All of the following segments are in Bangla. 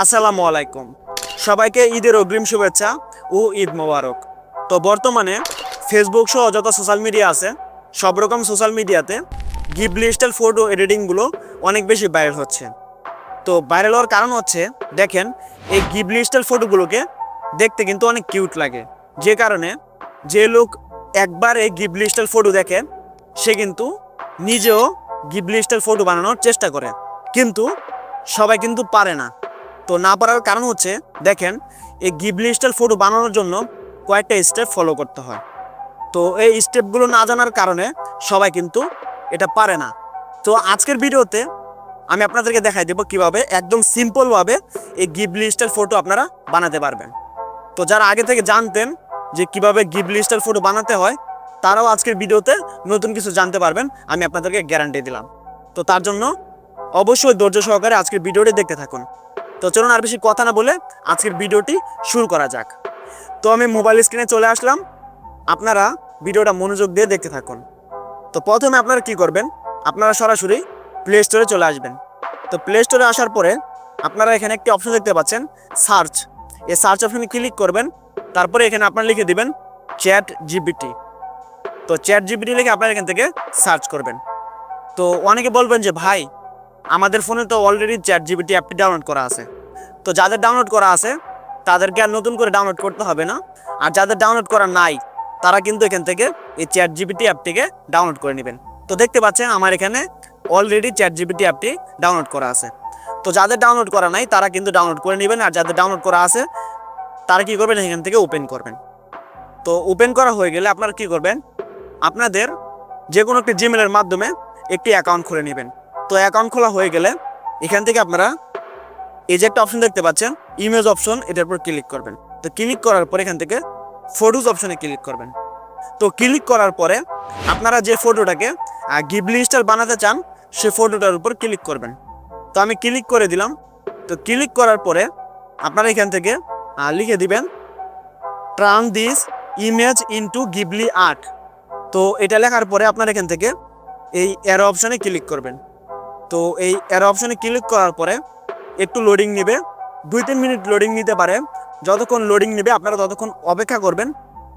আসসালামু আলাইকুম। সবাইকে ঈদের অগ্রিম শুভেচ্ছা ও ঈদ মোবারক। তো বর্তমানে ফেসবুক সহ যত সোশ্যাল মিডিয়া আছে সব রকম সোশ্যাল মিডিয়াতে গিবলি স্টাইল ফটো এডিটিংগুলো অনেক বেশি ভাইরাল হচ্ছে। তো ভাইরাল হওয়ার কারণ হচ্ছে দেখেন, এই গিবলি স্টাইল ফটোগুলোকে দেখতে কিন্তু অনেক কিউট লাগে, যে কারণে যে লোক একবার এই গিবলি স্টাইল ফটো দেখে সে কিন্তু নিজেও গিবলি স্টাইল ফটো বানানোর চেষ্টা করে, কিন্তু সবাই কিন্তু পারে না। তো না পারার কারণ হচ্ছে দেখেন, এই গিবলি স্টাইল ফটো বানানোর জন্য কয়েকটা স্টেপ ফলো করতে হয়। তো এই স্টেপগুলো না জানার কারণে সবাই কিন্তু এটা পারে না। তো আজকের ভিডিওতে আমি আপনাদেরকে দেখাই দেবো কিভাবে একদম সিম্পলভাবে এই গিবলি স্টাইল ফটো আপনারা বানাতে পারবেন। তো যারা আগে থেকে জানতেন যে কিভাবে গিবলি স্টাইল ফটো বানাতে হয়, তারাও আজকের ভিডিওতে নতুন কিছু জানতে পারবেন, আমি আপনাদেরকে গ্যারান্টি দিলাম। তো তার জন্য অবশ্যই ধৈর্য সহকারে আজকের ভিডিওটি দেখতে থাকুন। তো চলুন আর বেশি কথা না বলে আজকের ভিডিওটি শুরু করা যাক। তো আমি মোবাইল স্ক্রিনে চলে আসলাম, আপনারা ভিডিওটা মনোযোগ দিয়ে দেখতে থাকুন। তো প্রথমে আপনারা কি করবেন, আপনারা সরাসরি প্লে স্টোরে চলে আসবেন। তো প্লে স্টোরে আসার পরে আপনারা এখানে একটি অপশন দেখতে পাচ্ছেন, সার্চ। এই সার্চ অপশনে ক্লিক করবেন, তারপরে এখানে আপনারা লিখে দিবেন চ্যাট জিপিটি। তো চ্যাট জিপিটি লিখে আপনারা এখান থেকে সার্চ করবেন। তো অনেকে বলবেন যে ভাই, আমাদের ফোনে তো অলরেডি চ্যাট জিপিটি অ্যাপটি ডাউনলোড করা আছে। তো যাদের ডাউনলোড করা আছে তাদেরকে আর নতুন করে ডাউনলোড করতে হবে না, আর যাদের ডাউনলোড করা নাই তারা কিন্তু এখান থেকে এই চ্যাট জিপিটি অ্যাপটিকে ডাউনলোড করে নেবেন। তো দেখতে পাচ্ছেন আমার এখানে অলরেডি চ্যাট জিপিটি অ্যাপটি ডাউনলোড করা আছে। তো যাদের ডাউনলোড করা নাই তারা কিন্তু ডাউনলোড করে নেবেন, আর যাদের ডাউনলোড করা আছে তারা কি করবেন, এখান থেকে ওপেন করবেন। তো ওপেন করা হয়ে গেলে আপনারা কি করবেন, আপনাদের যে কোনো একটি জিমেলের মাধ্যমে একটি অ্যাকাউন্ট খুলে নেবেন। তো অ্যাকাউন্ট খোলা হয়ে গেলে এখান থেকে আপনারা এই যে একটা অপশন দেখতে পাচ্ছেন, ইমেজ অপশন, এটার উপর ক্লিক করবেন। তো ক্লিক করার পর এখান থেকে ফটোজ অপশনে ক্লিক করবেন। তো ক্লিক করার পরে আপনারা যে ফটোটাকে গিবলি স্টাইল বানাতে চান সে ফটোটার উপর ক্লিক করবেন। তো আমি ক্লিক করে দিলাম। তো ক্লিক করার পরে আপনারা এখান থেকে লিখে দিবেন turn this image into Ghibli art. তো এটা লেখার পরে আপনারা এখান থেকে এই অ্যারো অপশনে ক্লিক করবেন। তো এই অ্যারো অপশনে ক্লিক করার পরে একটু লোডিং নেবে, 2-3 মিনিট লোডিং নিতে পারে। যতক্ষণ লোডিং নেবে আপনারা ততক্ষণ অপেক্ষা করবেন।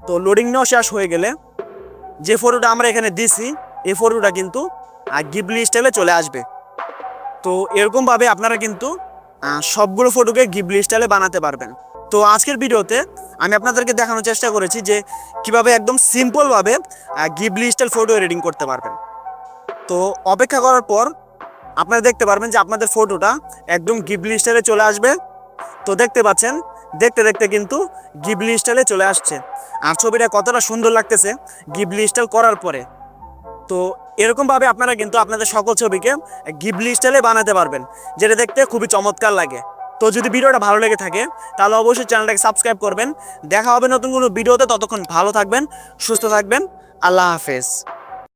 তো লোডিং নেওয়া শেষ হয়ে গেলে যে ফটোটা আমরা এখানে দিছি এই ফটোটা কিন্তু গিবলি স্টাইলে চলে আসবে। তো এরকমভাবে আপনারা কিন্তু সবগুলো ফটোকে গিবলি স্টাইলে বানাতে পারবেন। তো আজকের ভিডিওতে আমি আপনাদেরকে দেখানোর চেষ্টা করেছি যে কিভাবে একদম সিম্পলভাবে গিবলি স্টাইল ফটো এডিটিং করতে পারবেন। তো অপেক্ষা করার পর আপনারা দেখতে পারবেন যে আপনাদের ফটোটা একদম গিবলি স্টাইলে চলে আসবে। তো দেখতে পাচ্ছেন দেখতে দেখতে কিন্তু গিবলি স্টাইলে চলে আসছে, আর ছবিটা কতটা সুন্দর লাগতেছে গিবলি স্টাইল করার পরে। তো এরকমভাবে আপনারা কিন্তু আপনাদের সকল ছবিকে গিবলি স্টাইলে বানাতে পারবেন, যেটা দেখতে খুবই চমৎকার লাগে। তো যদি ভিডিওটা ভালো লেগে থাকে তাহলে অবশ্যই চ্যানেলটাকে সাবস্ক্রাইব করবেন। দেখা হবে নতুন কোনো ভিডিওতে, ততক্ষণ ভালো থাকবেন, সুস্থ থাকবেন। আল্লাহ হাফেজ।